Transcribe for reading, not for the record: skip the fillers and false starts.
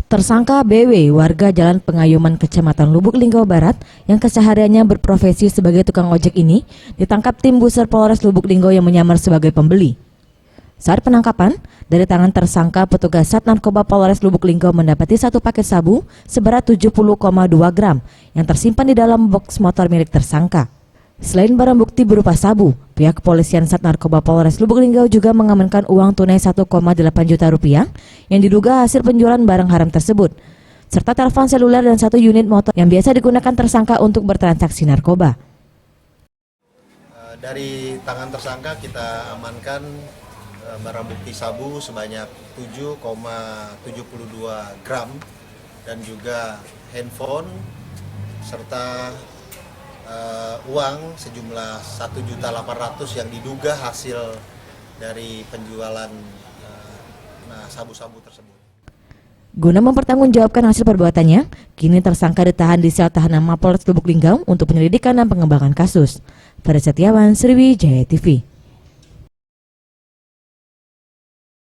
Tersangka BW, warga Jalan Pengayuman Kecamatan Lubuk Linggau Barat, yang kesehariannya berprofesi sebagai tukang ojek ini, ditangkap tim Buser Polres Lubuk Linggau yang menyamar sebagai pembeli. Saat penangkapan, dari tangan tersangka, petugas Sat Narkoba Polres Lubuk Linggau mendapati satu paket sabu seberat 70,2 gram yang tersimpan di dalam boks motor milik tersangka. Selain barang bukti berupa sabu, pihak kepolisian Sat Narkoba Polres Lubuk Linggau juga mengamankan uang tunai 1,8 juta rupiah yang diduga hasil penjualan barang haram tersebut, serta telepon seluler dan satu unit motor yang biasa digunakan tersangka untuk bertransaksi narkoba. Dari tangan tersangka kita amankan barang bukti sabu sebanyak 7,72 gram dan juga handphone serta uang sejumlah 1.800.000 yang diduga hasil dari penjualan sabu-sabu tersebut. Guna mempertanggungjawabkan hasil perbuatannya, kini tersangka ditahan di sel tahanan Mapolres Lubuk Linggau untuk penyelidikan dan pengembangan kasus. Pada Setiawan, Sriwijaya TV.